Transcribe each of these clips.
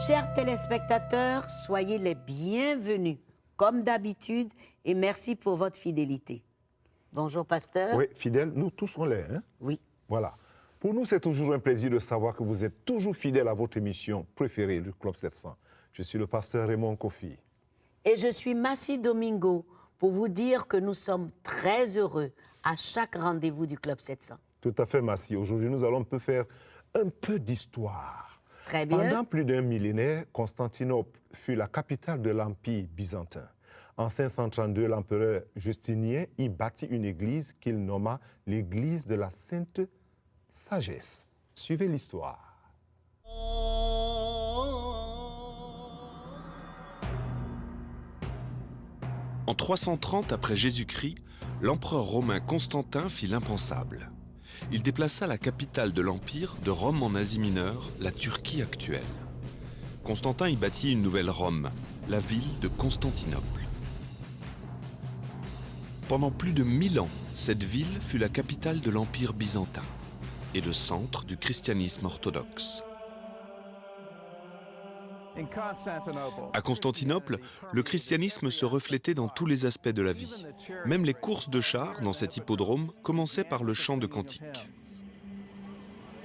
Chers téléspectateurs, soyez les bienvenus, comme d'habitude, et merci pour votre fidélité. Bonjour, pasteur. Oui, fidèles, nous tous on l'est. Hein? Oui. Voilà. Pour nous, c'est toujours un plaisir de savoir que vous êtes toujours fidèles à votre émission préférée, le Club 700. Je suis le pasteur Raymond Kofi. Et je suis Massi Domingo pour vous dire que nous sommes très heureux à chaque rendez-vous du Club 700. Tout à fait, Massi. Aujourd'hui, nous allons faire un peu d'histoire. Très bien. Pendant plus d'un millénaire, Constantinople fut la capitale de l'Empire byzantin. En 532, l'empereur Justinien y bâtit une église qu'il nomma l'église de la Sainte Sagesse. Suivez l'histoire. En 330 après Jésus-Christ, l'empereur romain Constantin fit l'impensable. Il déplaça la capitale de l'Empire de Rome en Asie mineure, la Turquie actuelle. Constantin y bâtit une nouvelle Rome, la ville de Constantinople. Pendant plus de 1000 ans, cette ville fut la capitale de l'Empire byzantin et le centre du christianisme orthodoxe. À Constantinople, le christianisme se reflétait dans tous les aspects de la vie. Même les courses de chars dans cet hippodrome commençaient par le chant de cantiques.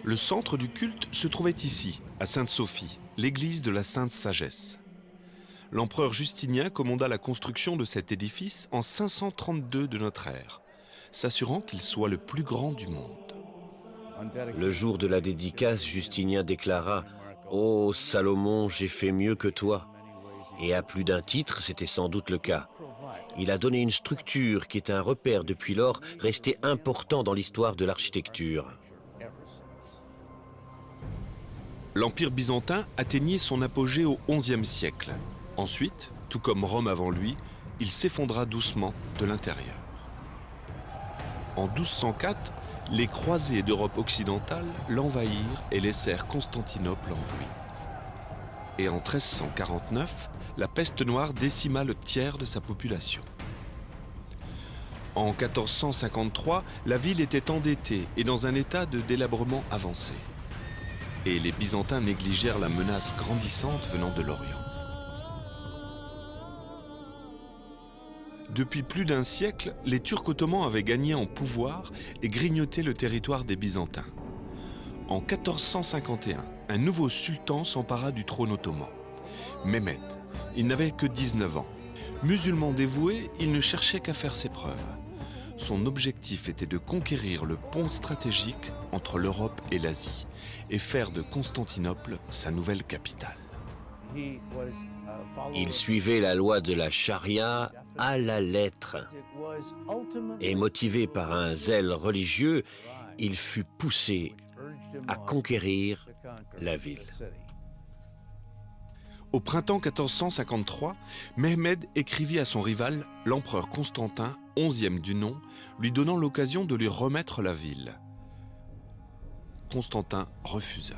Le centre du culte se trouvait ici, à Sainte-Sophie, l'église de la Sainte Sagesse. L'empereur Justinien commanda la construction de cet édifice en 532 de notre ère, s'assurant qu'il soit le plus grand du monde. Le jour de la dédicace, Justinien déclara « Ô Salomon, j'ai fait mieux que toi ». Et à plus d'un titre, c'était sans doute le cas. Il a donné une structure qui est un repère depuis lors, resté important dans l'histoire de l'architecture. L'Empire byzantin atteignit son apogée au XIe siècle. Ensuite, tout comme Rome avant lui, il s'effondra doucement de l'intérieur. En 1204, les croisés d'Europe occidentale l'envahirent et laissèrent Constantinople en ruine. Et en 1349, la peste noire décima le tiers de sa population. En 1453, la ville était endettée et dans un état de délabrement avancé. Et les Byzantins négligèrent la menace grandissante venant de l'Orient. Depuis plus d'un siècle, les Turcs ottomans avaient gagné en pouvoir et grignoté le territoire des Byzantins. En 1451, un nouveau sultan s'empara du trône ottoman. Mehmed, il n'avait que 19 ans. Musulman dévoué, il ne cherchait qu'à faire ses preuves. Son objectif était de conquérir le pont stratégique entre l'Europe et l'Asie et faire de Constantinople sa nouvelle capitale. Il suivait la loi de la charia à la lettre. Et motivé par un zèle religieux, il fut poussé à conquérir la ville. Au printemps 1453, Mehmed écrivit à son rival, l'empereur Constantin, 11e du nom, lui donnant l'occasion de lui remettre la ville. Constantin refusa.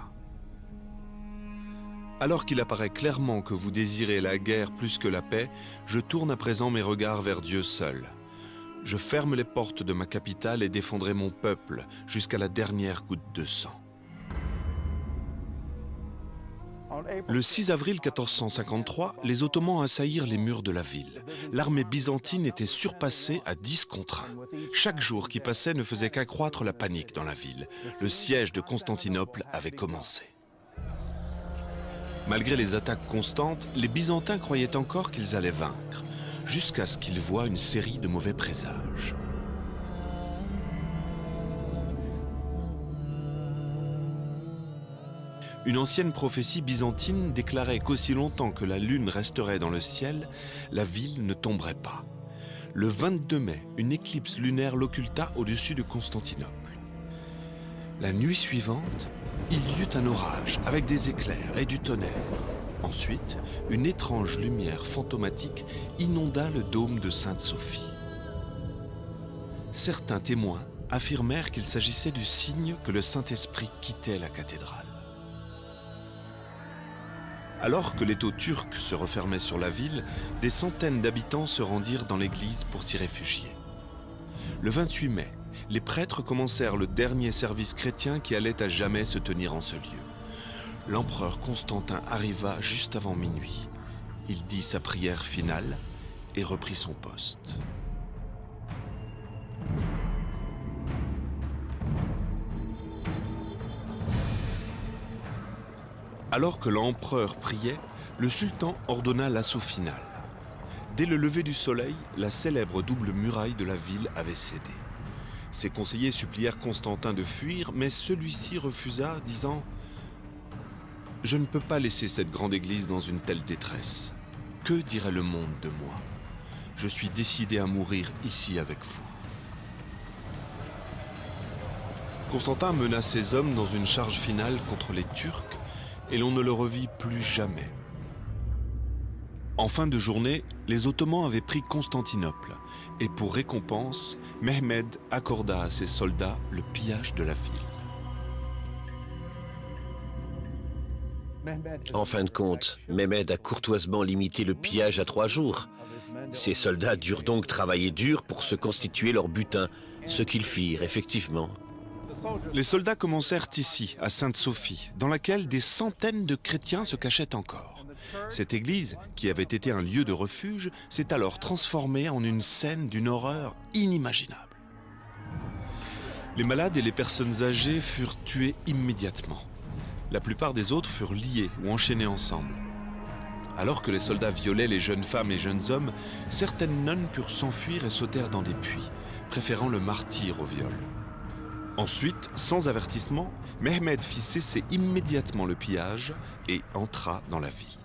Alors qu'il apparaît clairement que vous désirez la guerre plus que la paix, je tourne à présent mes regards vers Dieu seul. Je ferme les portes de ma capitale et défendrai mon peuple jusqu'à la dernière goutte de sang. Le 6 avril 1453, les Ottomans assaillirent les murs de la ville. L'armée byzantine était surpassée à 10 contre 1. Chaque jour qui passait ne faisait qu'accroître la panique dans la ville. Le siège de Constantinople avait commencé. Malgré les attaques constantes, les Byzantins croyaient encore qu'ils allaient vaincre, jusqu'à ce qu'ils voient une série de mauvais présages. Une ancienne prophétie byzantine déclarait qu'aussi longtemps que la lune resterait dans le ciel, la ville ne tomberait pas. Le 22 mai, une éclipse lunaire l'occulta au-dessus de Constantinople. La nuit suivante, il y eut un orage avec des éclairs et du tonnerre. Ensuite, une étrange lumière fantomatique inonda le dôme de Sainte-Sophie. Certains témoins affirmèrent qu'il s'agissait du signe que le Saint-Esprit quittait la cathédrale. Alors que l'étau turc se refermait sur la ville, des centaines d'habitants se rendirent dans l'église pour s'y réfugier. Le 28 mai, les prêtres commencèrent le dernier service chrétien qui allait à jamais se tenir en ce lieu. l'empereur Constantin arriva juste avant minuit. Il dit sa prière finale et reprit son poste. Alors que l'empereur priait, le sultan ordonna l'assaut final. Dès le lever du soleil, la célèbre double muraille de la ville avait cédé. Ses conseillers supplièrent Constantin de fuir, mais celui-ci refusa, disant « Je ne peux pas laisser cette grande église dans une telle détresse. Que dirait le monde de moi? Je suis décidé à mourir ici avec vous. » Constantin mena ses hommes dans une charge finale contre les Turcs et l'on ne le revit plus jamais. En fin de journée, les Ottomans avaient pris Constantinople et pour récompense, Mehmed accorda à ses soldats le pillage de la ville. En fin de compte, Mehmed a courtoisement limité le pillage à 3 jours. Ses soldats durent donc travailler dur pour se constituer leur butin, ce qu'ils firent effectivement. Les soldats commencèrent ici, à Sainte-Sophie, dans laquelle des centaines de chrétiens se cachaient encore. Cette église, qui avait été un lieu de refuge, s'est alors transformée en une scène d'une horreur inimaginable. Les malades et les personnes âgées furent tués immédiatement. La plupart des autres furent liés ou enchaînés ensemble. Alors que les soldats violaient les jeunes femmes et jeunes hommes, certaines nonnes purent s'enfuir et sautèrent dans des puits, préférant le martyre au viol. Ensuite, sans avertissement, Mehmed fit cesser immédiatement le pillage et entra dans la ville.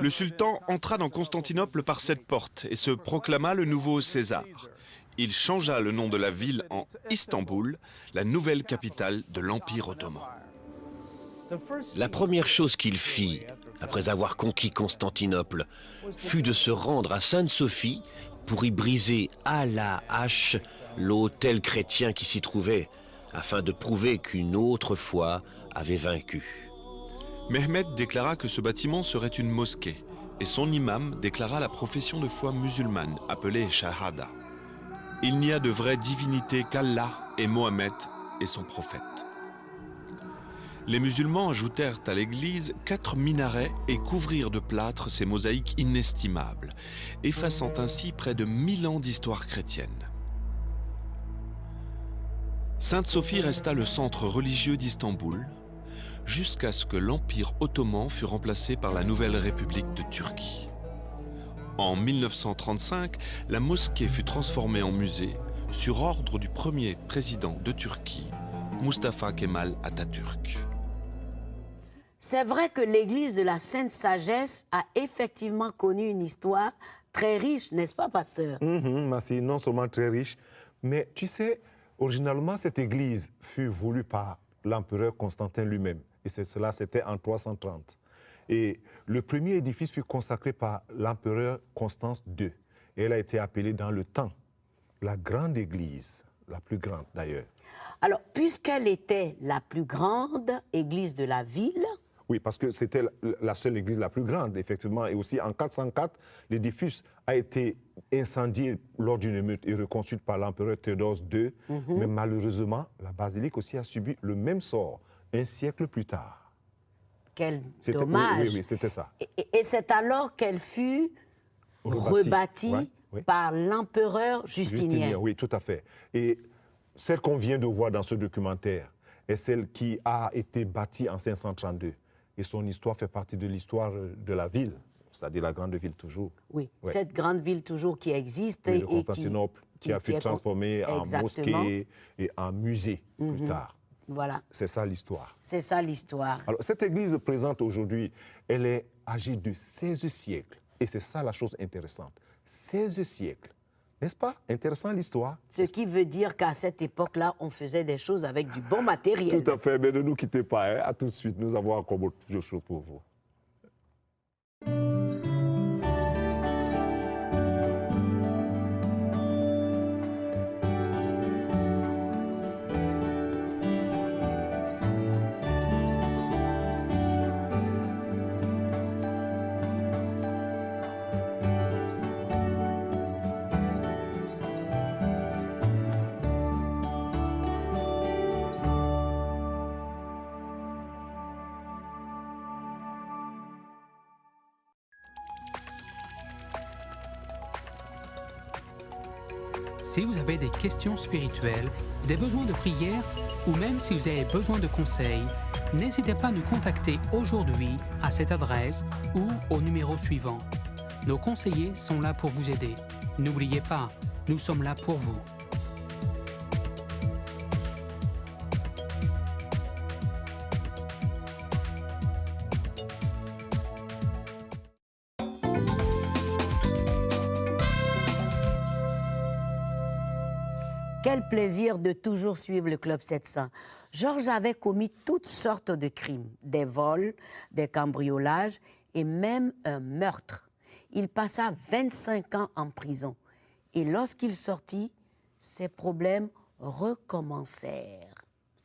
Le sultan entra dans Constantinople par cette porte et se proclama le nouveau César. Il changea le nom de la ville en Istanbul, la nouvelle capitale de l'Empire ottoman. La première chose qu'il fit, après avoir conquis Constantinople, fut de se rendre à Sainte-Sophie pour y briser à la hache l'autel chrétien qui s'y trouvait, afin de prouver qu'une autre foi avait vaincu. Mehmed déclara que ce bâtiment serait une mosquée, et son imam déclara la profession de foi musulmane, appelée Shahada. Il n'y a de vraie divinité qu'Allah et Mohammed et son prophète. Les musulmans ajoutèrent à l'église 4 minarets et couvrirent de plâtre ces mosaïques inestimables, effaçant ainsi près de 1000 ans d'histoire chrétienne. Sainte-Sophie resta le centre religieux d'Istanbul, jusqu'à ce que l'Empire ottoman fut remplacé par la nouvelle République de Turquie. En 1935, la mosquée fut transformée en musée sur ordre du premier président de Turquie, Mustafa Kemal Atatürk. C'est vrai que l'église de la Sainte Sagesse a effectivement connu une histoire très riche, n'est-ce pas, pasteur? Merci, non seulement très riche, mais tu sais, originalement, cette église fut voulue par l'empereur Constantin lui-même. Et cela, c'était en 330. Et le premier édifice fut consacré par l'empereur Constance II. Et elle a été appelée dans le temps la grande église, la plus grande d'ailleurs. Alors, puisqu'elle était la plus grande église de la ville... Oui, parce que c'était la seule église la plus grande, effectivement. Et aussi, en 404, l'édifice a été incendié lors d'une émeute et reconstruit par l'empereur Théodose II. Mais malheureusement, la basilique aussi a subi le même sort un siècle plus tard. Quel dommage. Oui, c'était ça. Et c'est alors qu'elle fut rebâtie par l'empereur Justinien. Oui, tout à fait. Et celle qu'on vient de voir dans ce documentaire est celle qui a été bâtie en 532. Et son histoire fait partie de l'histoire de la ville, c'est-à-dire la grande ville toujours. Oui, cette grande ville toujours qui existe. Oui, de Constantinople, qui a été transformée en mosquée et en musée plus tard. Voilà. C'est ça l'histoire. C'est ça l'histoire. Alors, cette église présente aujourd'hui, elle est âgée de 16 siècles. Et c'est ça la chose intéressante. 16 siècles. N'est-ce pas? Intéressant l'histoire. Ce qui veut dire qu'à cette époque-là, on faisait des choses avec du bon matériel. Tout à fait, mais ne nous quittez pas. À tout de suite, nous avons encore beaucoup de choses pour vous. Si vous avez des questions spirituelles, des besoins de prière ou même si vous avez besoin de conseils, n'hésitez pas à nous contacter aujourd'hui à cette adresse ou au numéro suivant. Nos conseillers sont là pour vous aider. N'oubliez pas, nous sommes là pour vous. Quel plaisir de toujours suivre le Club 700. Georges avait commis toutes sortes de crimes, des vols, des cambriolages et même un meurtre. Il passa 25 ans en prison et lorsqu'il sortit, ses problèmes recommencèrent.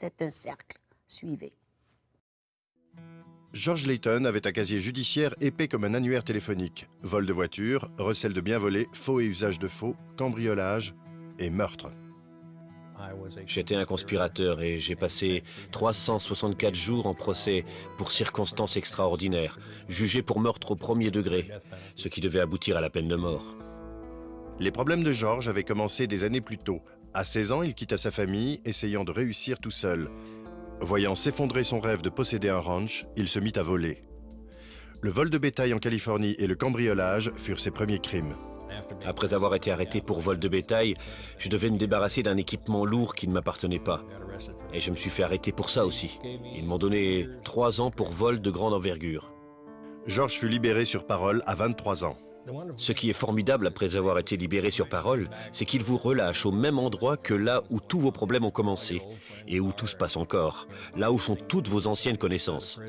C'est un cercle. Suivez. George Layton avait un casier judiciaire épais comme un annuaire téléphonique. Vol de voiture, recel de biens volés, faux et usage de faux, cambriolage et meurtre. J'étais un conspirateur et j'ai passé 364 jours en procès pour circonstances extraordinaires, jugé pour meurtre au premier degré, ce qui devait aboutir à la peine de mort. Les problèmes de George avaient commencé des années plus tôt. À 16 ans, il quitta sa famille, essayant de réussir tout seul. Voyant s'effondrer son rêve de posséder un ranch, il se mit à voler. Le vol de bétail en Californie et le cambriolage furent ses premiers crimes. Après avoir été arrêté pour vol de bétail, je devais me débarrasser d'un équipement lourd qui ne m'appartenait pas. Et je me suis fait arrêter pour ça aussi. Ils m'ont donné 3 ans pour vol de grande envergure. George fut libéré sur parole à 23 ans. Ce qui est formidable après avoir été libéré sur parole, c'est qu'il vous relâche au même endroit que là où tous vos problèmes ont commencé et où tout se passe encore, là où sont toutes vos anciennes connaissances.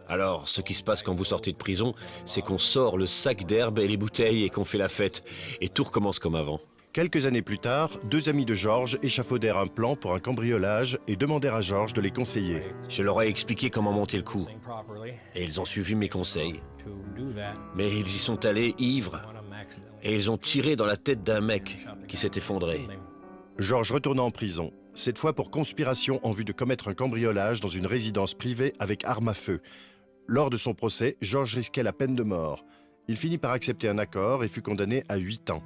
Alors, ce qui se passe quand vous sortez de prison, c'est qu'on sort le sac d'herbe et les bouteilles et qu'on fait la fête, et tout recommence comme avant. Quelques années plus tard, 2 amis de George échafaudèrent un plan pour un cambriolage et demandèrent à George de les conseiller. Je leur ai expliqué comment monter le coup, et ils ont suivi mes conseils. Mais ils y sont allés ivres, et ils ont tiré dans la tête d'un mec qui s'est effondré. George retourna en prison, cette fois pour conspiration en vue de commettre un cambriolage dans une résidence privée avec arme à feu. Lors de son procès, George risquait la peine de mort. Il finit par accepter un accord et fut condamné à 8 ans.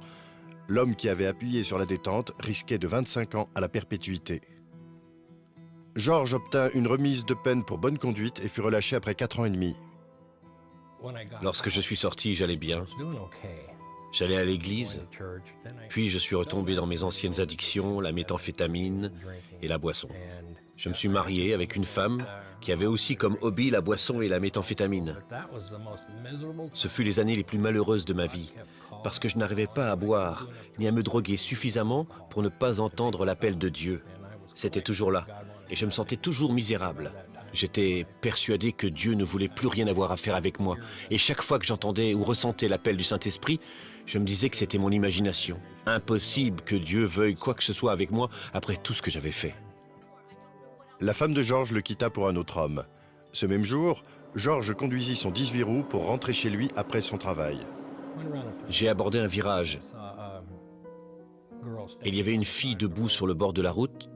L'homme qui avait appuyé sur la détente risquait de 25 ans à la perpétuité. George obtint une remise de peine pour bonne conduite et fut relâché après 4 ans et demi. Lorsque je suis sorti, j'allais bien. J'allais à l'église, puis je suis retombé dans mes anciennes addictions, la méthamphétamine et la boisson. Je me suis marié avec une femme qui avait aussi comme hobby la boisson et la méthamphétamine. Ce fut les années les plus malheureuses de ma vie, parce que je n'arrivais pas à boire, ni à me droguer suffisamment pour ne pas entendre l'appel de Dieu. C'était toujours là, et je me sentais toujours misérable. J'étais persuadé que Dieu ne voulait plus rien avoir à faire avec moi, et chaque fois que j'entendais ou ressentais l'appel du Saint-Esprit, je me disais que c'était mon imagination. Impossible que Dieu veuille quoi que ce soit avec moi après tout ce que j'avais fait. La femme de George le quitta pour un autre homme. Ce même jour, George conduisit son 18 roues pour rentrer chez lui après son travail. J'ai abordé un virage. Il y avait une fille debout sur le bord de la route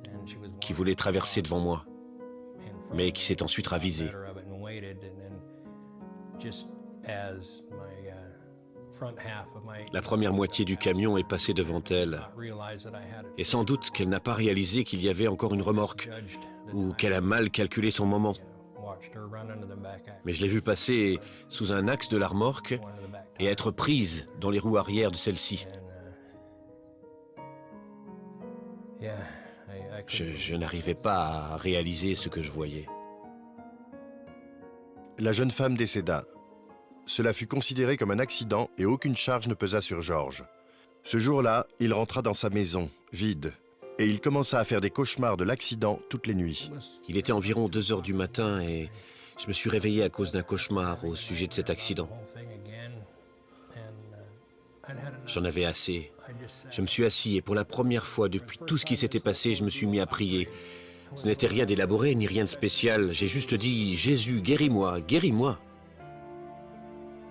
qui voulait traverser devant moi, mais qui s'est ensuite ravisée. La première moitié du camion est passée devant elle, et sans doute qu'elle n'a pas réalisé qu'il y avait encore une remorque, ou qu'elle a mal calculé son moment. Mais je l'ai vue passer sous un axe de la remorque et être prise dans les roues arrière de celle-ci. Je n'arrivais pas à réaliser ce que je voyais. La jeune femme décéda. Cela fut considéré comme un accident et aucune charge ne pesa sur George. Ce jour-là, il rentra dans sa maison, vide, et il commença à faire des cauchemars de l'accident toutes les nuits. Il était environ 2 heures du matin et je me suis réveillé à cause d'un cauchemar au sujet de cet accident. J'en avais assez. Je me suis assis et pour la première fois depuis tout ce qui s'était passé, je me suis mis à prier. Ce n'était rien d'élaboré ni rien de spécial. J'ai juste dit « Jésus, guéris-moi, guéris-moi ».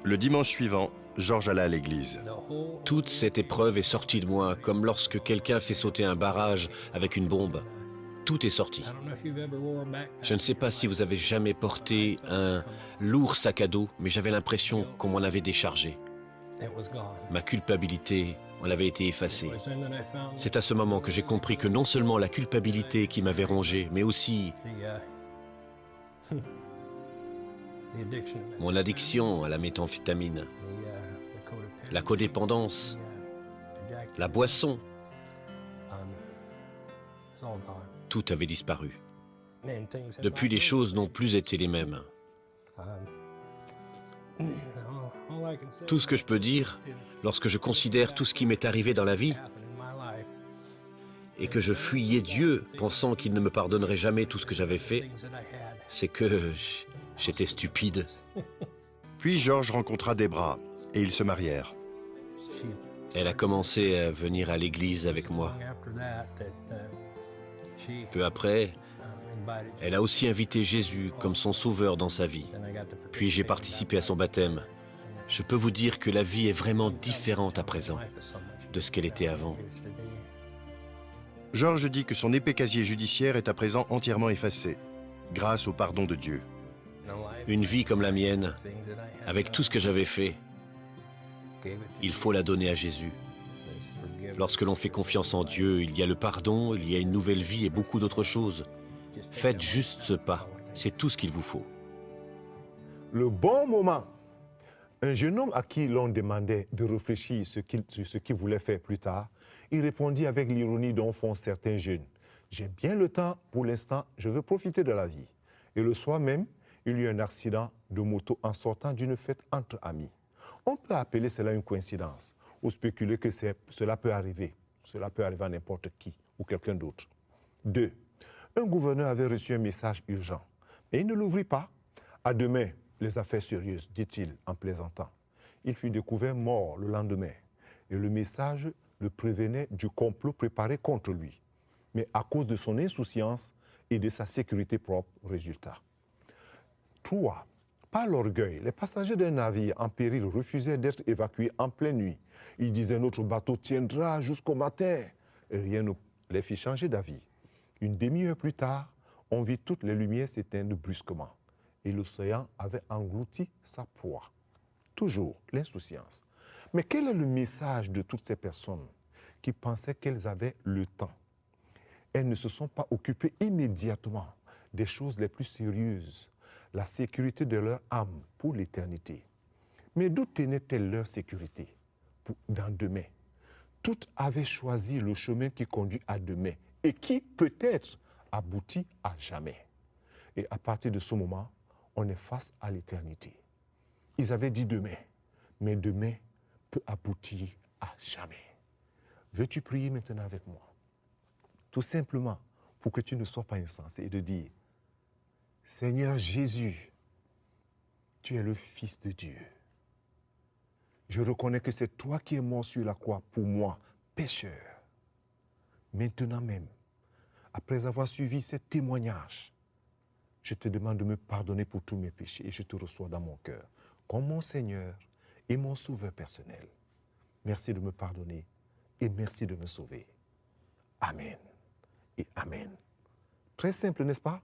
Le dimanche suivant, George alla à l'église. Toute cette épreuve est sortie de moi, comme lorsque quelqu'un fait sauter un barrage avec une bombe. Tout est sorti. Je ne sais pas si vous avez jamais porté un lourd sac à dos, mais j'avais l'impression qu'on m'en avait déchargé. Ma culpabilité en avait été effacée. C'est à ce moment que j'ai compris que non seulement la culpabilité qui m'avait rongé, mais aussi mon addiction à la méthamphétamine, la codépendance, la boisson, tout avait disparu. Depuis, les choses n'ont plus été les mêmes. Tout ce que je peux dire, lorsque je considère tout ce qui m'est arrivé dans la vie, et que je fuyais Dieu, pensant qu'il ne me pardonnerait jamais tout ce que j'avais fait, c'est que j'étais stupide. Puis George rencontra Debra et ils se marièrent. Elle a commencé à venir à l'église avec moi. Peu après, elle a aussi invité Jésus comme son sauveur dans sa vie. Puis j'ai participé à son baptême. Je peux vous dire que la vie est vraiment différente à présent de ce qu'elle était avant. George dit que son épais casier judiciaire est à présent entièrement effacé, grâce au pardon de Dieu. Une vie comme la mienne, avec tout ce que j'avais fait, il faut la donner à Jésus. Lorsque l'on fait confiance en Dieu, il y a le pardon, il y a une nouvelle vie et beaucoup d'autres choses. Faites juste ce pas, c'est tout ce qu'il vous faut. Le bon moment. Un jeune homme à qui l'on demandait de réfléchir sur ce qu'il voulait faire plus tard, il répondit avec l'ironie dont font certains jeunes. J'ai bien le temps, pour l'instant, je veux profiter de la vie. Et le soir même, il y eut un accident de moto en sortant d'une fête entre amis. On peut appeler cela une coïncidence ou spéculer que cela peut arriver. Cela peut arriver à n'importe qui ou quelqu'un d'autre. 2. Un gouverneur avait reçu un message urgent, mais il ne l'ouvrit pas. À demain, les affaires sérieuses, dit-il en plaisantant. Il fut découvert mort le lendemain et le message le prévenait du complot préparé contre lui. Mais à cause de son insouciance et de sa sécurité propre, résultat. 3. Par l'orgueil, les passagers d'un navire en péril refusaient d'être évacués en pleine nuit. Ils disaient « Notre bateau tiendra jusqu'au matin ». Et rien ne les fit changer d'avis. Une demi-heure plus tard, on vit toutes les lumières s'éteindre brusquement. Et l'océan avait englouti sa proie. Toujours l'insouciance. Mais quel est le message de toutes ces personnes qui pensaient qu'elles avaient le temps? Elles ne se sont pas occupées immédiatement des choses les plus sérieuses, la sécurité de leur âme pour l'éternité. Mais d'où tenait-elle leur sécurité dans demain? Toutes avaient choisi le chemin qui conduit à demain et qui peut-être aboutit à jamais. Et à partir de ce moment, on est face à l'éternité. Ils avaient dit demain, mais demain peut aboutir à jamais. Veux-tu prier maintenant avec moi? Tout simplement pour que tu ne sois pas insensé et de dire, Seigneur Jésus, tu es le Fils de Dieu. Je reconnais que c'est toi qui es mort sur la croix pour moi, pécheur. Maintenant même, après avoir suivi ces témoignages, je te demande de me pardonner pour tous mes péchés et je te reçois dans mon cœur comme mon Seigneur et mon Sauveur personnel. Merci de me pardonner et merci de me sauver. Amen et Amen. Très simple, n'est-ce pas?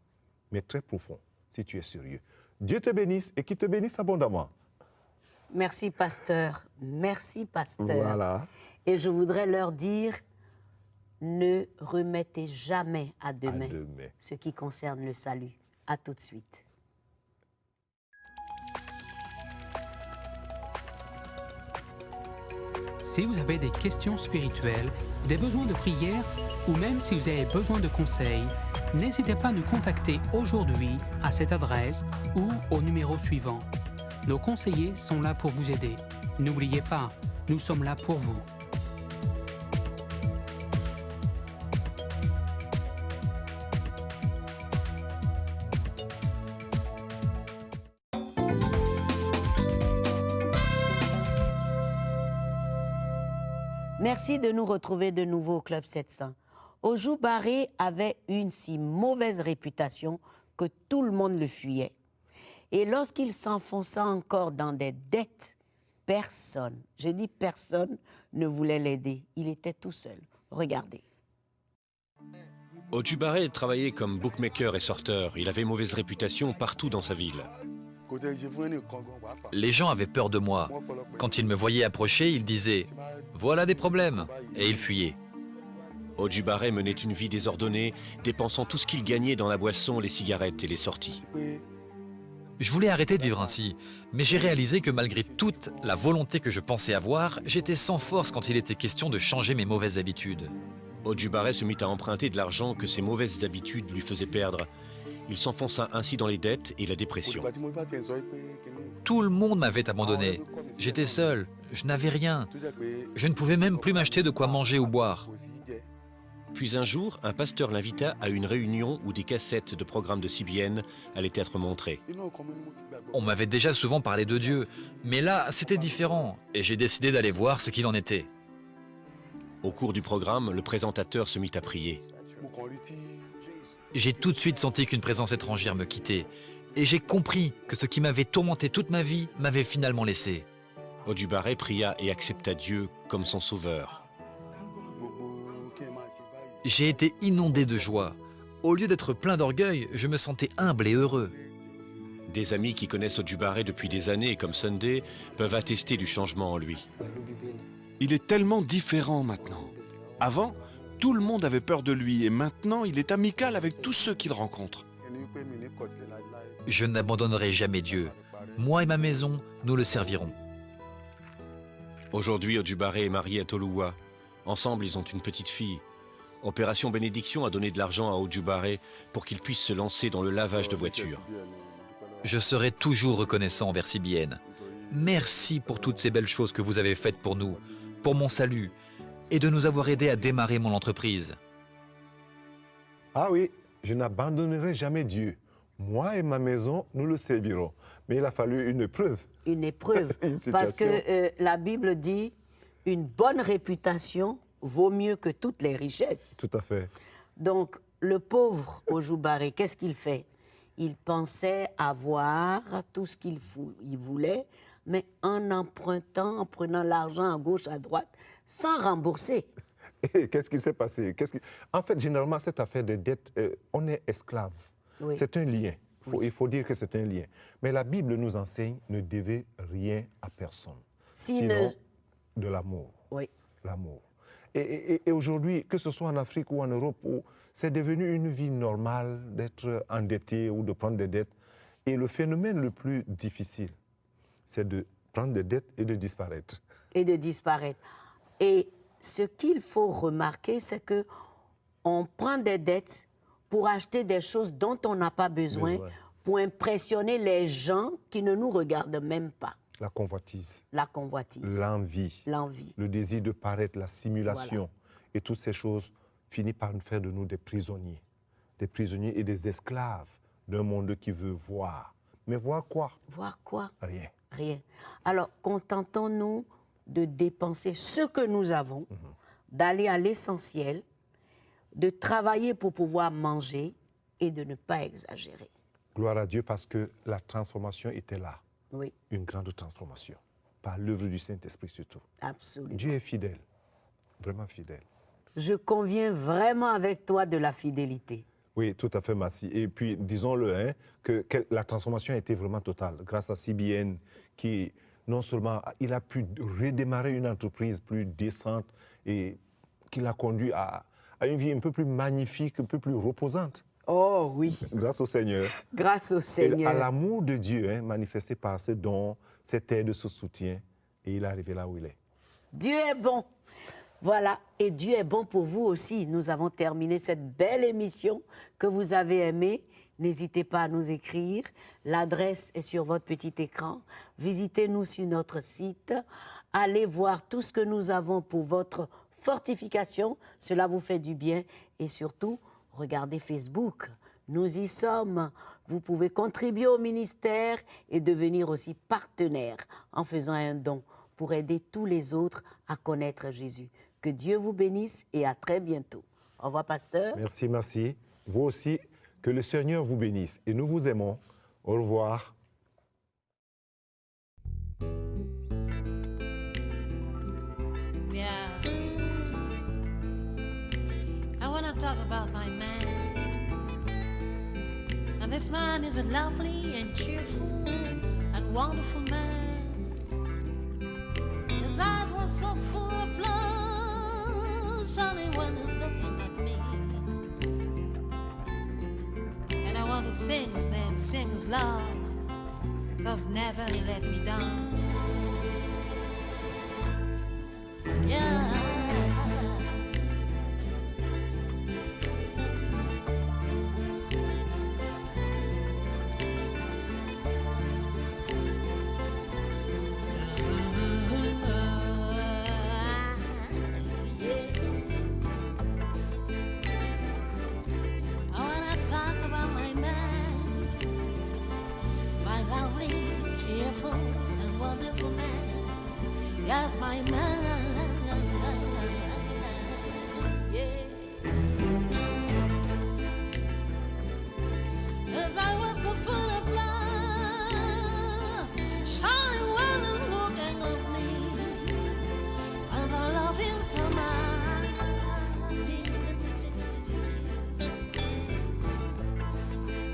Mais très profond, si tu es sérieux. Dieu te bénisse et qu'il te bénisse abondamment. Merci, pasteur. Merci, pasteur. Voilà. Et je voudrais leur dire, ne remettez jamais à demain ce qui concerne le salut. À tout de suite. Si vous avez des questions spirituelles, des besoins de prière ou même si vous avez besoin de conseils, n'hésitez pas à nous contacter aujourd'hui à cette adresse ou au numéro suivant. Nos conseillers sont là pour vous aider. N'oubliez pas, nous sommes là pour vous. Merci de nous retrouver de nouveau au Club 700. Ojou Baré avait une si mauvaise réputation que tout le monde le fuyait. Et lorsqu'il s'enfonça encore dans des dettes, personne, je dis personne, ne voulait l'aider. Il était tout seul. Regardez. Ojou Baré travaillait comme bookmaker et sorteur. Il avait mauvaise réputation partout dans sa ville. Les gens avaient peur de moi. Quand ils me voyaient approcher, ils disaient « Voilà des problèmes » et ils fuyaient. Odjubaré menait une vie désordonnée, dépensant tout ce qu'il gagnait dans la boisson, les cigarettes et les sorties. Je voulais arrêter de vivre ainsi, mais j'ai réalisé que malgré toute la volonté que je pensais avoir, j'étais sans force quand il était question de changer mes mauvaises habitudes. Odjubaré se mit à emprunter de l'argent que ses mauvaises habitudes lui faisaient perdre. Il s'enfonça ainsi dans les dettes et la dépression. Tout le monde m'avait abandonné. J'étais seul, je n'avais rien. Je ne pouvais même plus m'acheter de quoi manger ou boire. Puis un jour, un pasteur l'invita à une réunion où des cassettes de programmes de CBN allaient être montrées. On m'avait déjà souvent parlé de Dieu, mais là, c'était différent, et j'ai décidé d'aller voir ce qu'il en était. Au cours du programme, le présentateur se mit à prier. J'ai tout de suite senti qu'une présence étrangère me quittait, et j'ai compris que ce qui m'avait tourmenté toute ma vie m'avait finalement laissé. Odjubaré pria et accepta Dieu comme son sauveur. J'ai été inondé de joie. Au lieu d'être plein d'orgueil, je me sentais humble et heureux. Des amis qui connaissent Odjubaré depuis des années, comme Sunday, peuvent attester du changement en lui. Il est tellement différent maintenant. Avant, tout le monde avait peur de lui et maintenant, il est amical avec tous ceux qu'il rencontre. Je n'abandonnerai jamais Dieu. Moi et ma maison, nous le servirons. Aujourd'hui, Odjubaré est marié à Toloua. Ensemble, ils ont une petite fille. Opération Bénédiction a donné de l'argent à Odjubaré pour qu'il puisse se lancer dans le lavage de voitures. Je serai toujours reconnaissant envers CBN. Merci pour toutes ces belles choses que vous avez faites pour nous, pour mon salut, et de nous avoir aidés à démarrer mon entreprise. Ah oui, je n'abandonnerai jamais Dieu. Moi et ma maison, nous le servirons. Mais il a fallu une épreuve. Une épreuve. Parce que la Bible dit une bonne réputation vaut mieux que toutes les richesses. Tout à fait. Donc, le pauvre Odjubaré, qu'est-ce qu'il fait? Il pensait avoir tout ce qu'il voulait, mais en empruntant, en prenant l'argent à gauche, à droite, sans rembourser. Et qu'est-ce qui s'est passé? En fait, généralement, cette affaire de dette, on est esclave. Oui. C'est un lien. Il faut dire que c'est un lien. Mais la Bible nous enseigne ne devez rien à personne. Sinon, de l'amour. Oui. L'amour. Et aujourd'hui, que ce soit en Afrique ou en Europe, c'est devenu une vie normale d'être endetté ou de prendre des dettes. Et le phénomène le plus difficile, c'est de prendre des dettes et de disparaître. Et de disparaître. Et ce qu'il faut remarquer, c'est que on prend des dettes pour acheter des choses dont on n'a pas besoin, pour impressionner les gens qui ne nous regardent même pas. La convoitise. La convoitise. L'envie. L'envie. Le désir de paraître, la simulation. Voilà. Et toutes ces choses finissent par nous faire de nous des prisonniers. Des prisonniers et des esclaves d'un monde qui veut voir. Mais voir quoi? Voir quoi? Rien. Rien. Alors, contentons-nous de dépenser ce que nous avons, d'aller à l'essentiel, de travailler pour pouvoir manger et de ne pas exagérer. Gloire à Dieu parce que la transformation était là. Oui. Une grande transformation, par l'œuvre du Saint-Esprit surtout. Absolument. Dieu est fidèle, vraiment fidèle. Je conviens vraiment avec toi de la fidélité. Oui, tout à fait, Massi. Et puis, disons-le, hein, que la transformation a été vraiment totale, grâce à CBN, qui, non seulement, il a pu redémarrer une entreprise plus décente et qui l'a conduit à une vie un peu plus magnifique, un peu plus reposante. Oh oui. Grâce au Seigneur. Grâce au Seigneur. Et à l'amour de Dieu, hein, manifesté par ce don, cette aide, ce soutien. Et il est arrivé là où il est. Dieu est bon. Voilà. Et Dieu est bon pour vous aussi. Nous avons terminé cette belle émission que vous avez aimée. N'hésitez pas à nous écrire. L'adresse est sur votre petit écran. Visitez-nous sur notre site. Allez voir tout ce que nous avons pour votre fortification. Cela vous fait du bien. Et surtout, regardez Facebook, nous y sommes. Vous pouvez contribuer au ministère et devenir aussi partenaire en faisant un don pour aider tous les autres à connaître Jésus. Que Dieu vous bénisse et à très bientôt. Au revoir, pasteur. Merci, merci. Vous aussi, que le Seigneur vous bénisse. Et nous vous aimons. Au revoir. Yeah. I want to talk about my man. And this man is lovely and cheerful. wonderful man. His eyes were so full of love, shining when he's looking at me. And I want to sing his name, sing his love, 'cause never he let me down. Yeah. Yes, my man, yeah. 'Cause I was so full of love, shining when he's looking at me, and I love him so much.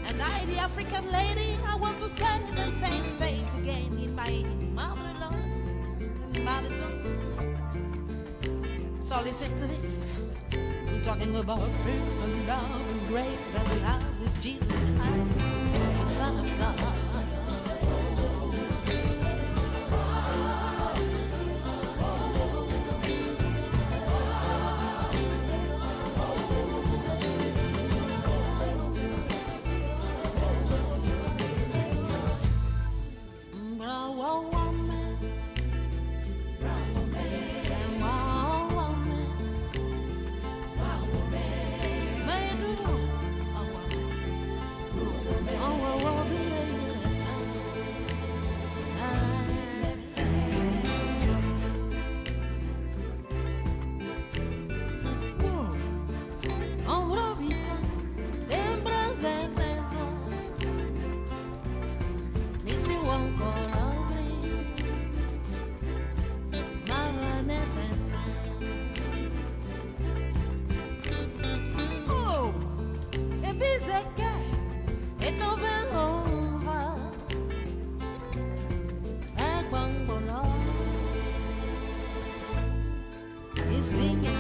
And I, the African lady, I want to say it and say it again in my mother-in-law. So listen to this. I'm talking about peace and love and grace that we have with Jesus Christ, the Son of God. Singing